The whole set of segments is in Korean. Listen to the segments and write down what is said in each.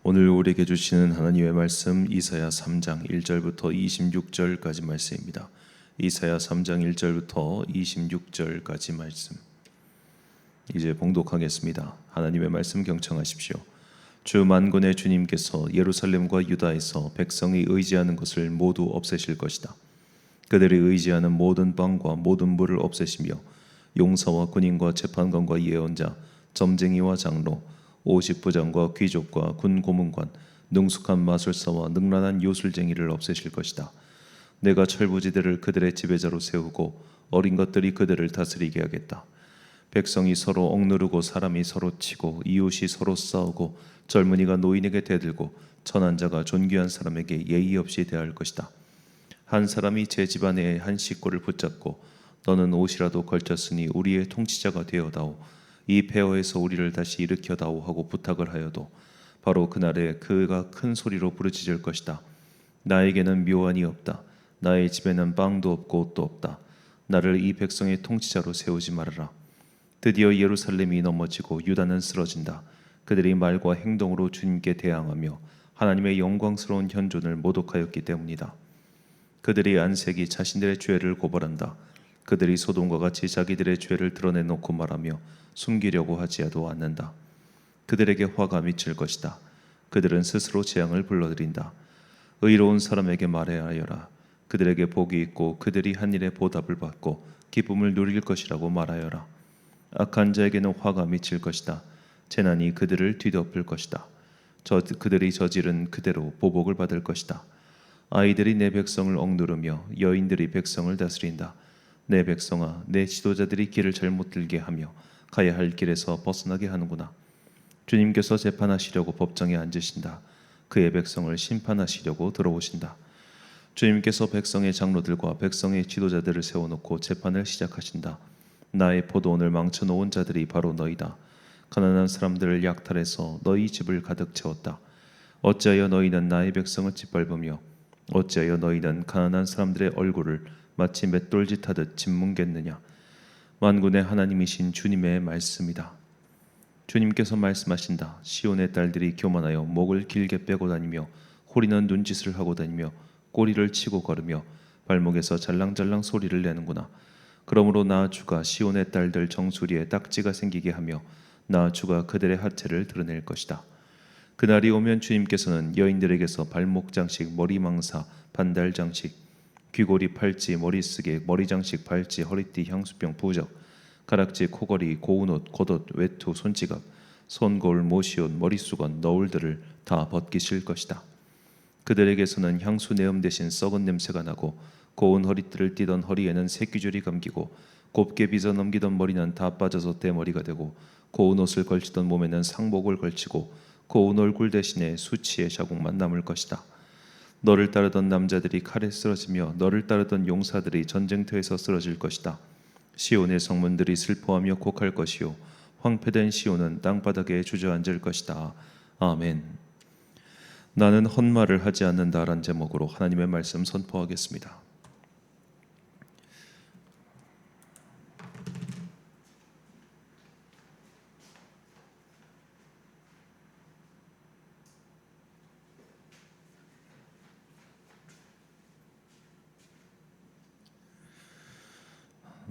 오늘 우리에게 주시는 하나님의 말씀 이사야 3장 1절부터 26절까지 말씀입니다. 이사야 3장 1절부터 26절까지 말씀 이제 봉독하겠습니다. 하나님의 말씀 경청하십시오. 주 만군의 주님께서 예루살렘과 유다에서 백성이 의지하는 것을 모두 없애실 것이다. 그들이 의지하는 모든 빵과 모든 물을 없애시며 용사와 군인과 재판관과 예언자, 점쟁이와 장로, 50부장과 귀족과 군 고문관, 능숙한 마술사와 능란한 요술쟁이를 없애실 것이다. 내가 철부지대를 그들의 지배자로 세우고 어린 것들이 그들을 다스리게 하겠다. 백성이 서로 억누르고 사람이 서로 치고 이웃이 서로 싸우고 젊은이가 노인에게 대들고 천한 자가 존귀한 사람에게 예의 없이 대할 것이다. 한 사람이 제 집안의 한 식구를 붙잡고 너는 옷이라도 걸쳤으니 우리의 통치자가 되어다오. 이 폐허에서 우리를 다시 일으켜다오 하고 부탁을 하여도 바로 그날에 그가 큰 소리로 부르짖을 것이다. 나에게는 묘안이 없다. 나의 집에는 빵도 없고 옷도 없다. 나를 이 백성의 통치자로 세우지 말아라. 드디어 예루살렘이 넘어지고 유다는 쓰러진다. 그들이 말과 행동으로 주님께 대항하며 하나님의 영광스러운 현존을 모독하였기 때문이다. 그들이 안색이 자신들의 죄를 고발한다. 그들이 소돔과 같이 자기들의 죄를 드러내놓고 말하며 숨기려고 하지도 않는다. 그들에게 화가 미칠 것이다. 그들은 스스로 재앙을 불러들인다. 의로운 사람에게 말해야 하여라. 그들에게 복이 있고 그들이 한 일에 보답을 받고 기쁨을 누릴 것이라고 말하여라. 악한 자에게는 화가 미칠 것이다. 재난이 그들을 뒤덮을 것이다. 그들이 저지른 그대로 보복을 받을 것이다. 아이들이 내 백성을 억누르며 여인들이 백성을 다스린다. 내 백성아, 내 지도자들이 길을 잘못 들게 하며 가야 할 길에서 벗어나게 하는구나. 주님께서 재판하시려고 법정에 앉으신다. 그의 백성을 심판하시려고 들어오신다. 주님께서 백성의 장로들과 백성의 지도자들을 세워놓고 재판을 시작하신다. 나의 포도원을 망쳐놓은 자들이 바로 너희다. 가난한 사람들을 약탈해서 너희 집을 가득 채웠다. 어찌하여 너희는 나의 백성을 짓밟으며 어찌하여 너희는 가난한 사람들의 얼굴을 마치 맷돌짓 하듯 짓뭉갰느냐. 만군의 하나님이신 주님의 말씀이다. 주님께서 말씀하신다. 시온의 딸들이 교만하여 목을 길게 빼고 다니며 호리는 눈짓을 하고 다니며 꼬리를 치고 걸으며 발목에서 잘랑잘랑 소리를 내는구나. 그러므로 나 주가 시온의 딸들 정수리에 딱지가 생기게 하며 나 주가 그들의 하체를 드러낼 것이다. 그날이 오면 주님께서는 여인들에게서 발목 장식, 머리 망사, 반달 장식, 귀고리, 팔찌, 머리쓰개, 머리장식, 발찌, 허리띠, 향수병, 부적, 가락지, 코걸이, 고운 옷, 겉옷, 외투, 손지갑, 손거울, 모시옷, 머리수건, 너울들을 다 벗기실 것이다. 그들에게서는 향수 내음 대신 썩은 냄새가 나고 고운 허리띠를 띠던 허리에는 새끼줄이 감기고 곱게 빗어 넘기던 머리는 다 빠져서 대머리가 되고 고운 옷을 걸치던 몸에는 상복을 걸치고 고운 얼굴 대신에 수치의 자국만 남을 것이다. 너를 따르던 남자들이 칼에 쓰러지며 너를 따르던 용사들이 전쟁터에서 쓰러질 것이다. 시온의 성문들이 슬퍼하며 곡할 것이요 황폐된 시온은 땅바닥에 주저앉을 것이다. 아멘. 나는 헛말을 하지 않는다라는 제목으로 하나님의 말씀 선포하겠습니다.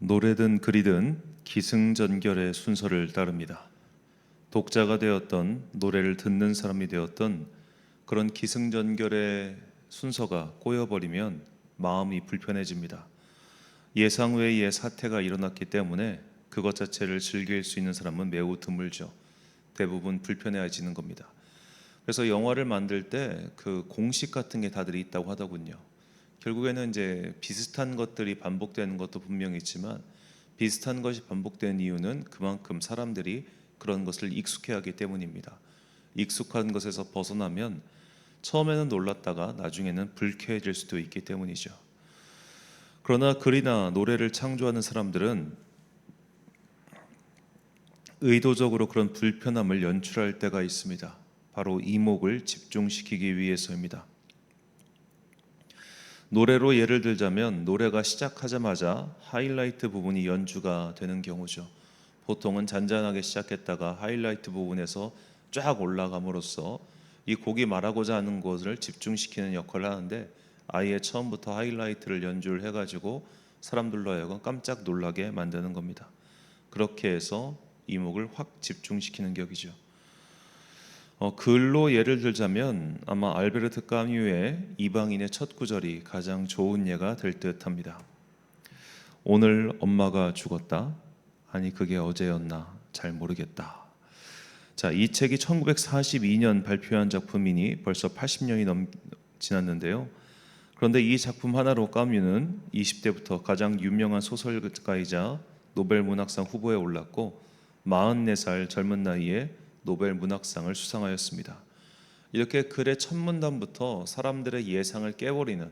노래든 글이든 기승전결의 순서를 따릅니다. 독자가 되었던 노래를 듣는 사람이 되었던 그런 기승전결의 순서가 꼬여버리면 마음이 불편해집니다. 예상 외의 사태가 일어났기 때문에 그것 자체를 즐길 수 있는 사람은 매우 드물죠. 대부분 불편해지는 겁니다. 그래서 영화를 만들 때 그 공식 같은 게 다들 있다고 하더군요. 결국에는 이제 비슷한 것들이 반복되는 것도 분명히 있지만 비슷한 것이 반복되는 이유는 그만큼 사람들이 그런 것을 익숙해하기 때문입니다. 익숙한 것에서 벗어나면 처음에는 놀랐다가 나중에는 불쾌해질 수도 있기 때문이죠. 그러나 글이나 노래를 창조하는 사람들은 의도적으로 그런 불편함을 연출할 때가 있습니다. 바로 이목을 집중시키기 위해서입니다. 노래로 예를 들자면 노래가 시작하자마자 하이라이트 부분이 연주가 되는 경우죠. 보통은 잔잔하게 시작했다가 하이라이트 부분에서 쫙 올라감으로써 이 곡이 말하고자 하는 것을 집중시키는 역할을 하는데 아예 처음부터 하이라이트를 연주를 해가지고 사람들로 하여금 깜짝 놀라게 만드는 겁니다. 그렇게 해서 이목을 확 집중시키는 격이죠. 글로 예를 들자면 아마 알베르트 까뮈의 이방인의 첫 구절이 가장 좋은 예가 될 듯합니다. 오늘 엄마가 죽었다. 아니 그게 어제였나 잘 모르겠다. 자, 이 책이 1942년 발표한 작품이니 벌써 80년이 지났는데요. 그런데 이 작품 하나로 까뮈는 20대부터 가장 유명한 소설가이자 노벨 문학상 후보에 올랐고 44살 젊은 나이에 노벨 문학상을 수상하였습니다. 이렇게 글의 첫 문단부터 사람들의 예상을 깨버리는,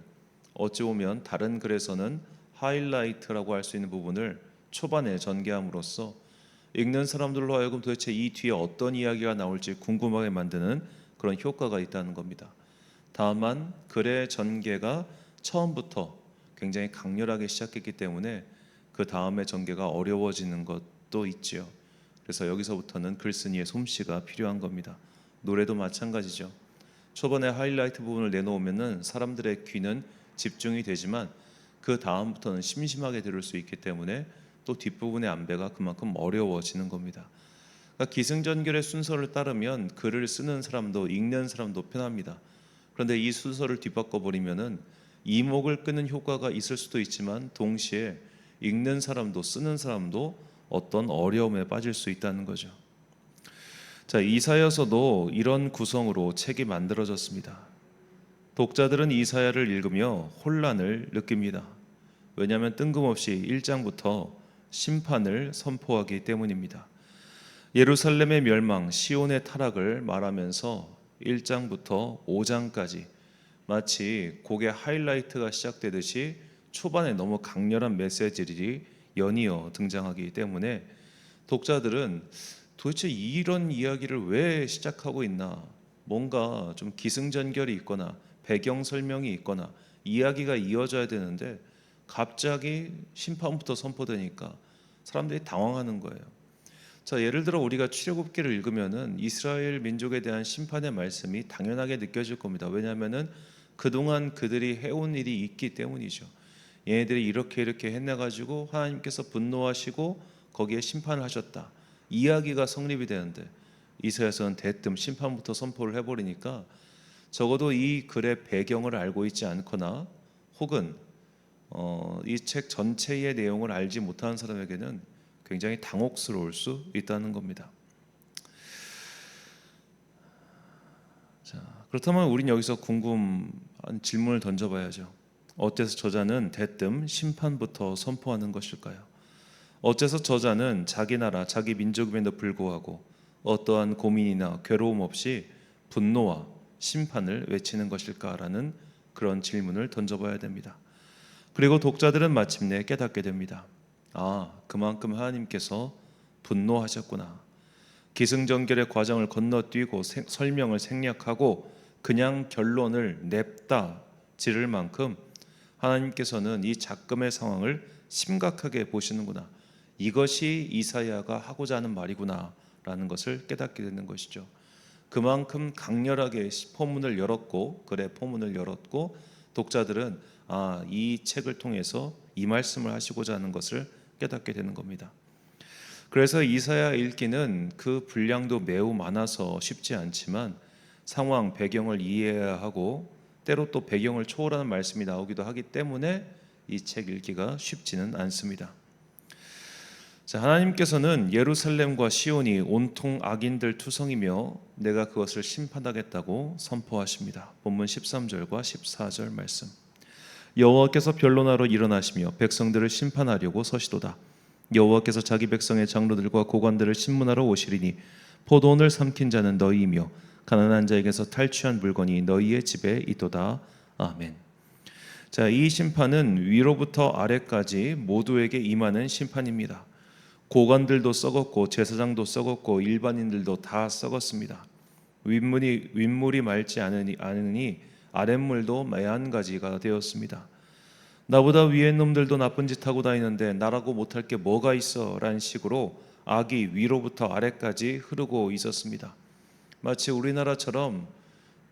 어찌 보면 다른 글에서는 하이라이트라고 할 수 있는 부분을 초반에 전개함으로써 읽는 사람들로 하여금 도대체 이 뒤에 어떤 이야기가 나올지 궁금하게 만드는 그런 효과가 있다는 겁니다. 다만 글의 전개가 처음부터 굉장히 강렬하게 시작했기 때문에 그 다음의 전개가 어려워지는 것도 있지요. 그래서 여기서부터는 글쓴이의 솜씨가 필요한 겁니다. 노래도 마찬가지죠. 초반에 하이라이트 부분을 내놓으면은 사람들의 귀는 집중이 되지만 그 다음부터는 심심하게 들을 수 있기 때문에 또 뒷부분의 안배가 그만큼 어려워지는 겁니다. 그러니까 기승전결의 순서를 따르면 글을 쓰는 사람도 읽는 사람도 편합니다. 그런데 이 순서를 뒤바꿔 버리면은 이목을 끄는 효과가 있을 수도 있지만 동시에 읽는 사람도 쓰는 사람도 어떤 어려움에 빠질 수 있다는 거죠. 자, 이사야서도 이런 구성으로 책이 만들어졌습니다. 독자들은 이사야를 읽으며 혼란을 느낍니다. 왜냐하면 뜬금없이 1장부터 심판을 선포하기 때문입니다. 예루살렘의 멸망, 시온의 타락을 말하면서 1장부터 5장까지 마치 곡의 하이라이트가 시작되듯이 초반에 너무 강렬한 메시지들이 연이어 등장하기 때문에 독자들은 도대체 이런 이야기를 왜 시작하고 있나, 뭔가 좀 기승전결이 있거나 배경 설명이 있거나 이야기가 이어져야 되는데 갑자기 심판부터 선포되니까 사람들이 당황하는 거예요. 자, 예를 들어 우리가 출애굽기를 읽으면은 이스라엘 민족에 대한 심판의 말씀이 당연하게 느껴질 겁니다. 왜냐하면은 그동안 그들이 해온 일이 있기 때문이죠. 얘네들이 이렇게 해내가지고 하나님께서 분노하시고 거기에 심판을 하셨다, 이야기가 성립이 되는데 이사야서는 대뜸 심판부터 선포를 해버리니까 적어도 이 글의 배경을 알고 있지 않거나 혹은 이 책 전체의 내용을 알지 못하는 사람에게는 굉장히 당혹스러울 수 있다는 겁니다. 자, 그렇다면 우린 여기서 궁금한 질문을 던져봐야죠. 어째서 저자는 대뜸 심판부터 선포하는 것일까요? 어째서 저자는 자기 나라, 자기 민족임에도 불구하고 어떠한 고민이나 괴로움 없이 분노와 심판을 외치는 것일까라는 그런 질문을 던져봐야 됩니다. 그리고 독자들은 마침내 깨닫게 됩니다. 아, 그만큼 하나님께서 분노하셨구나. 기승전결의 과정을 건너뛰고 설명을 생략하고 그냥 결론을 냅다 지를 만큼 하나님께서는 이 작금의 상황을 심각하게 보시는구나. 이것이 이사야가 하고자 하는 말이구나 라는 것을 깨닫게 되는 것이죠. 그만큼 강렬하게 포문을 열었고, 글의 포문을 열었고, 독자들은 이 책을 통해서 이 말씀을 하시고자 하는 것을 깨닫게 되는 겁니다. 그래서 이사야 읽기는 그 분량도 매우 많아서 쉽지 않지만 상황, 배경을 이해해야 하고 때로 또 배경을 초월하는 말씀이 나오기도 하기 때문에 이 책 읽기가 쉽지는 않습니다. 자, 하나님께서는 예루살렘과 시온이 온통 악인들 투성이며 내가 그것을 심판하겠다고 선포하십니다. 본문 13절과 14절 말씀. 여호와께서 변론하러 일어나시며 백성들을 심판하려고 서시도다. 여호와께서 자기 백성의 장로들과 고관들을 심문하러 오시리니 포도원을 삼킨 자는 너희이며 가난한 자에게서 탈취한 물건이 너희의 집에 있도다. 아멘. 자, 이 심판은 위로부터 아래까지 모두에게 임하는 심판입니다. 고관들도 썩었고 제사장도 썩었고 일반인들도 다 썩었습니다. 윗물이 맑지 않으니 아랫물도 매한가지가 되었습니다. 나보다 위에 놈들도 나쁜 짓 하고 다니는데 나라고 못할 게 뭐가 있어? 라는 식으로 악이 위로부터 아래까지 흐르고 있었습니다. 마치 우리나라처럼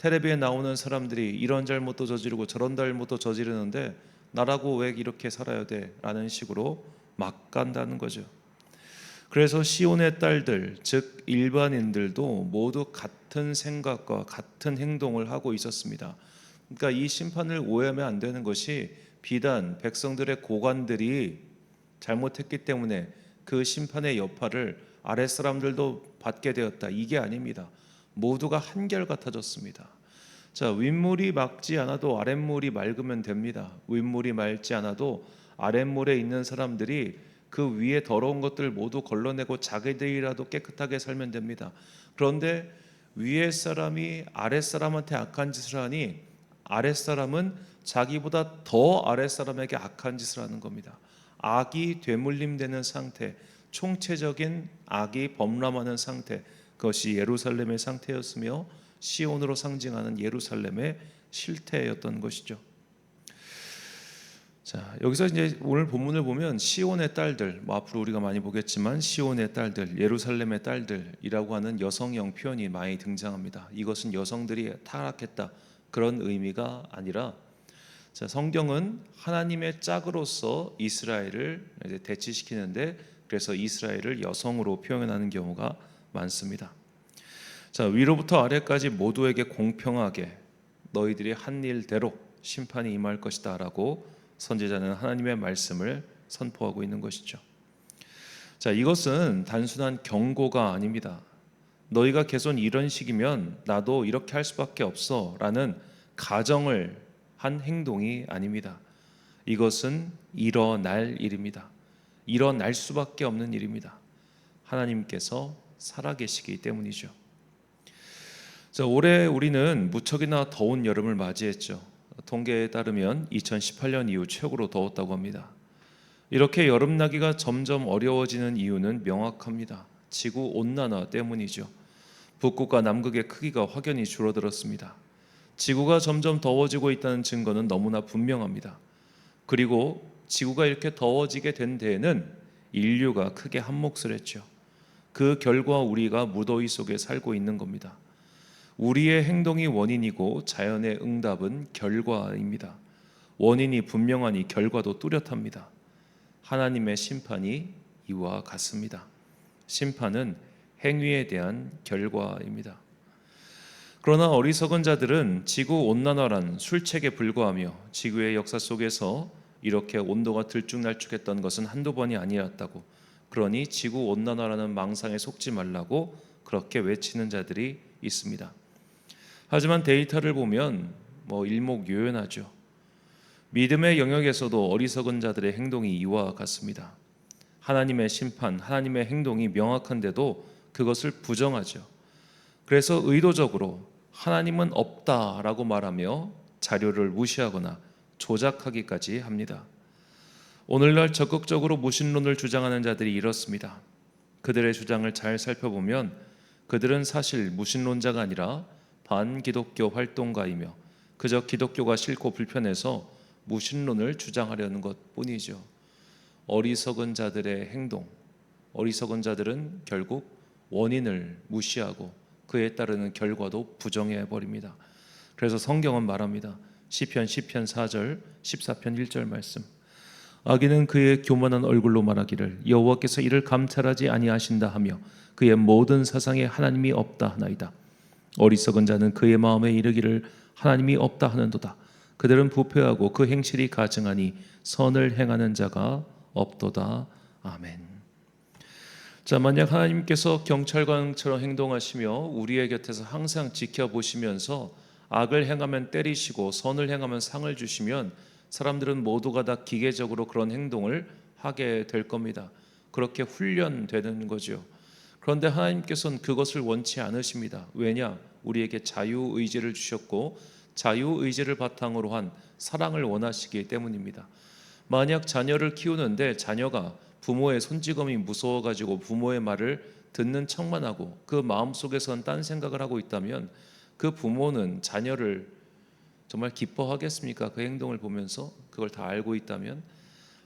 텔레비에 나오는 사람들이 이런 잘못도 저지르고 저런 잘못도 저지르는데 나라고 왜 이렇게 살아야 돼? 라는 식으로 막 간다는 거죠. 그래서 시온의 딸들, 즉 일반인들도 모두 같은 생각과 같은 행동을 하고 있었습니다. 그러니까 이 심판을 오해하면 안 되는 것이 비단 백성들의 고관들이 잘못했기 때문에 그 심판의 여파를 아랫사람들도 받게 되었다, 이게 아닙니다. 모두가 한결같아졌습니다. 자, 윗물이 맑지 않아도 아랫물이 맑으면 됩니다. 윗물이 맑지 않아도 아랫물에 있는 사람들이 그 위에 더러운 것들 모두 걸러내고 자기들이라도 깨끗하게 살면 됩니다. 그런데 위에 사람이 아랫사람한테 악한 짓을 하니 아랫사람은 자기보다 더 아랫사람에게 악한 짓을 하는 겁니다. 악이 되물림되는 상태, 총체적인 악이 범람하는 상태, 그것이 예루살렘의 상태였으며 시온으로 상징하는 예루살렘의 실태였던 것이죠. 자, 여기서 이제 오늘 본문을 보면 시온의 딸들, 앞으로 우리가 많이 보겠지만 시온의 딸들, 예루살렘의 딸들이라고 하는 여성형 표현이 많이 등장합니다. 이것은 여성들이 타락했다, 그런 의미가 아니라, 자, 성경은 하나님의 짝으로서 이스라엘을 이제 대치시키는데, 그래서 이스라엘을 여성으로 표현하는 경우가 많습니다. 자, 위로부터 아래까지 모두에게 공평하게 너희들이 한 일대로 심판이 임할 것이다 라고 선지자는 하나님의 말씀을 선포하고 있는 것이죠. 자, 이것은 단순한 경고가 아닙니다. 너희가 계속 이런 식이면 나도 이렇게 할 수밖에 없어 라는 가정을 한 행동이 아닙니다. 이것은 일어날 일입니다. 일어날 수밖에 없는 일입니다. 하나님께서 살아계시기 때문이죠. 자, 올해 우리는 무척이나 더운 여름을 맞이했죠. 통계에 따르면 2018년 이후 최고로 더웠다고 합니다. 이렇게 여름나기가 점점 어려워지는 이유는 명확합니다. 지구 온난화 때문이죠. 북극과 남극의 크기가 확연히 줄어들었습니다. 지구가 점점 더워지고 있다는 증거는 너무나 분명합니다. 그리고 지구가 이렇게 더워지게 된 데에는 인류가 크게 한몫을 했죠. 그 결과 우리가 무더위 속에 살고 있는 겁니다. 우리의 행동이 원인이고 자연의 응답은 결과입니다. 원인이 분명하니 결과도 뚜렷합니다. 하나님의 심판이 이와 같습니다. 심판은 행위에 대한 결과입니다. 그러나 어리석은 자들은 지구 온난화란 술책에 불과하며 지구의 역사 속에서 이렇게 온도가 들쭉날쭉했던 것은 한두 번이 아니었다고, 그러니 지구 온난화라는 망상에 속지 말라고 그렇게 외치는 자들이 있습니다. 하지만 데이터를 보면 일목요연하죠. 믿음의 영역에서도 어리석은 자들의 행동이 이와 같습니다. 하나님의 심판, 하나님의 행동이 명확한데도 그것을 부정하죠. 그래서 의도적으로 하나님은 없다라고 말하며 자료를 무시하거나 조작하기까지 합니다. 오늘날 적극적으로 무신론을 주장하는 자들이 이렇습니다. 그들의 주장을 잘 살펴보면 그들은 사실 무신론자가 아니라 반기독교 활동가이며 그저 기독교가 싫고 불편해서 무신론을 주장하려는 것뿐이죠. 어리석은 자들의 행동, 어리석은 자들은 결국 원인을 무시하고 그에 따르는 결과도 부정해버립니다. 그래서 성경은 말합니다. 시편 10편 4절, 14편 1절 말씀. 악인은 그의 교만한 얼굴로 말하기를 여호와께서 이를 감찰하지 아니하신다 하며 그의 모든 사상에 하나님이 없다 하나이다. 어리석은 자는 그의 마음에 이르기를 하나님이 없다 하는도다. 그들은 부패하고 그 행실이 가증하니 선을 행하는 자가 없도다. 아멘. 자, 만약 하나님께서 경찰관처럼 행동하시며 우리의 곁에서 항상 지켜보시면서 악을 행하면 때리시고 선을 행하면 상을 주시면 사람들은 모두가 다 기계적으로 그런 행동을 하게 될 겁니다. 그렇게 훈련되는 거죠. 그런데 하나님께서는 그것을 원치 않으십니다. 왜냐? 우리에게 자유의지를 주셨고 자유의지를 바탕으로 한 사랑을 원하시기 때문입니다. 만약 자녀를 키우는데 자녀가 부모의 손찌검이 무서워가지고 부모의 말을 듣는 척만 하고 그 마음속에선 딴 생각을 하고 있다면 그 부모는 자녀를 정말 기뻐하겠습니까? 그 행동을 보면서 그걸 다 알고 있다면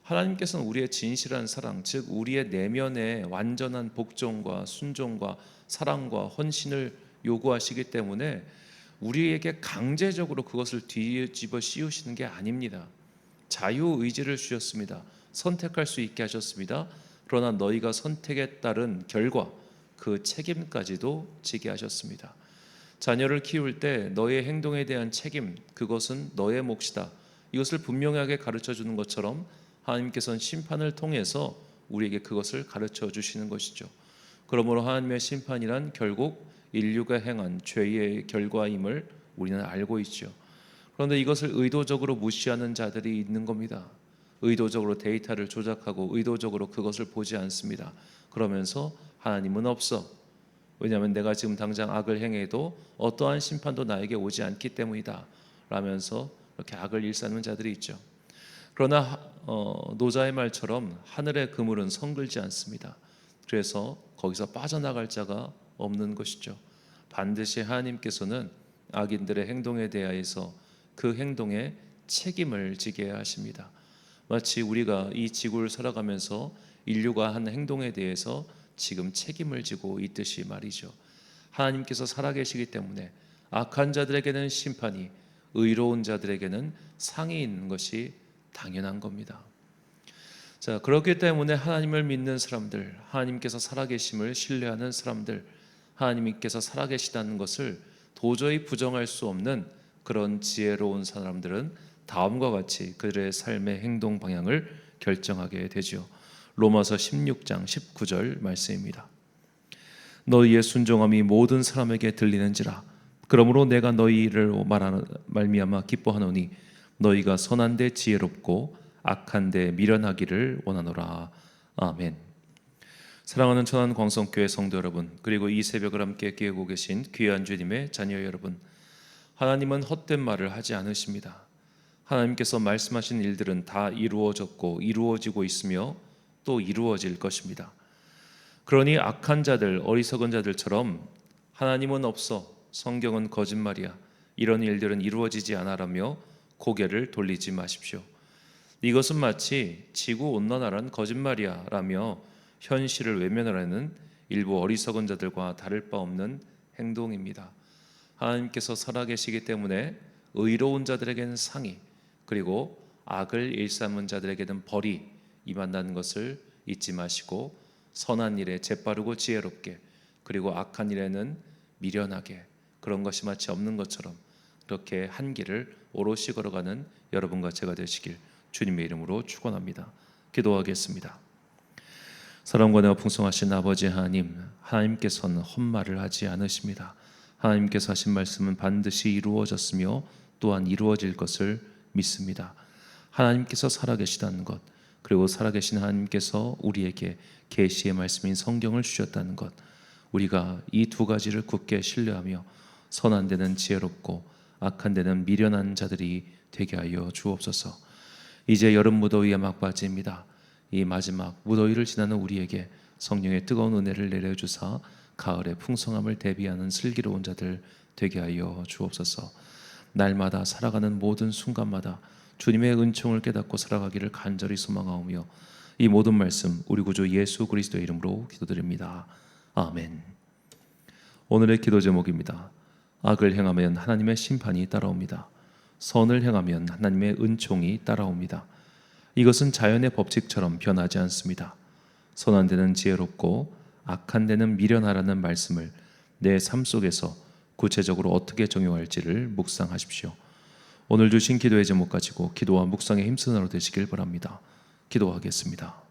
하나님께서는 우리의 진실한 사랑, 즉 우리의 내면의 완전한 복종과 순종과 사랑과 헌신을 요구하시기 때문에 우리에게 강제적으로 그것을 뒤집어 씌우시는 게 아닙니다. 자유의지를 주셨습니다. 선택할 수 있게 하셨습니다. 그러나 너희가 선택에 따른 결과, 그 책임까지도 지게 하셨습니다. 자녀를 키울 때 너의 행동에 대한 책임, 그것은 너의 몫이다. 이것을 분명하게 가르쳐 주는 것처럼 하나님께서는 심판을 통해서 우리에게 그것을 가르쳐 주시는 것이죠. 그러므로 하나님의 심판이란 결국 인류가 행한 죄의 결과임을 우리는 알고 있죠. 그런데 이것을 의도적으로 무시하는 자들이 있는 겁니다. 의도적으로 데이터를 조작하고 의도적으로 그것을 보지 않습니다. 그러면서 하나님은 없어. 왜냐하면 내가 지금 당장 악을 행해도 어떠한 심판도 나에게 오지 않기 때문이다 라면서 이렇게 악을 일삼는 자들이 있죠. 그러나 노자의 말처럼 하늘의 그물은 성글지 않습니다. 그래서 거기서 빠져나갈 자가 없는 것이죠. 반드시 하나님께서는 악인들의 행동에 대하여서 그 행동에 책임을 지게 하십니다. 마치 우리가 이 지구를 살아가면서 인류가 한 행동에 대해서 지금 책임을 지고 있듯이 말이죠. 하나님께서 살아계시기 때문에 악한 자들에게는 심판이, 의로운 자들에게는 상이 있는 것이 당연한 겁니다. 자, 그렇기 때문에 하나님을 믿는 사람들, 하나님께서 살아계심을 신뢰하는 사람들, 하나님께서 살아계시다는 것을 도저히 부정할 수 없는 그런 지혜로운 사람들은 다음과 같이 그들의 삶의 행동 방향을 결정하게 되죠. 로마서 16장 19절 말씀입니다. 너희의 순종함이 모든 사람에게 들리는지라. 그러므로 내가 너희를 말미암아 기뻐하노니 너희가 선한 데 지혜롭고 악한 데 미련하기를 원하노라. 아멘. 사랑하는 천안 광성교회 성도 여러분, 그리고 이 새벽을 함께 깨우고 계신 귀한 주님의 자녀 여러분, 하나님은 헛된 말을 하지 않으십니다. 하나님께서 말씀하신 일들은 다 이루어졌고 이루어지고 있으며 또 이루어질 것입니다. 그러니 악한 자들, 어리석은 자들처럼 하나님은 없어, 성경은 거짓말이야, 이런 일들은 이루어지지 않아라며 고개를 돌리지 마십시오. 이것은 마치 지구온난화란 거짓말이야 라며 현실을 외면하려는 일부 어리석은 자들과 다를 바 없는 행동입니다. 하나님께서 살아계시기 때문에 의로운 자들에게는 상이, 그리고 악을 일삼은 자들에게는 벌이 임한다는 것을 잊지 마시고 선한 일에 재빠르고 지혜롭게, 그리고 악한 일에는 미련하게, 그런 것이 마치 없는 것처럼 그렇게 한 길을 오롯이 걸어가는 여러분과 제가 되시길 주님의 이름으로 축원합니다. 기도하겠습니다. 사랑과 은혜가 풍성하신 아버지 하나님, 하나님께서는 헛말을 하지 않으십니다. 하나님께서 하신 말씀은 반드시 이루어졌으며 또한 이루어질 것을 믿습니다. 하나님께서 살아계시다는 것, 그리고 살아계신 하나님께서 우리에게 계시의 말씀인 성경을 주셨다는 것, 우리가 이 두 가지를 굳게 신뢰하며 선한 데는 지혜롭고 악한 데는 미련한 자들이 되게 하여 주옵소서. 이제 여름 무더위에 막바지입니다. 이 마지막 무더위를 지나는 우리에게 성령의 뜨거운 은혜를 내려주사 가을의 풍성함을 대비하는 슬기로운 자들 되게 하여 주옵소서. 날마다 살아가는 모든 순간마다 주님의 은총을 깨닫고 살아가기를 간절히 소망하오며 이 모든 말씀 우리 구주 예수 그리스도의 이름으로 기도드립니다. 아멘. 오늘의 기도 제목입니다. 악을 행하면 하나님의 심판이 따라옵니다. 선을 행하면 하나님의 은총이 따라옵니다. 이것은 자연의 법칙처럼 변하지 않습니다. 선한 데는 지혜롭고 악한 데는 미련하라는 말씀을 내 삶 속에서 구체적으로 어떻게 적용할지를 묵상하십시오. 오늘 주신 기도의 제목 가지고 기도와 묵상에 힘쓰는 하루 되시길 바랍니다. 기도하겠습니다.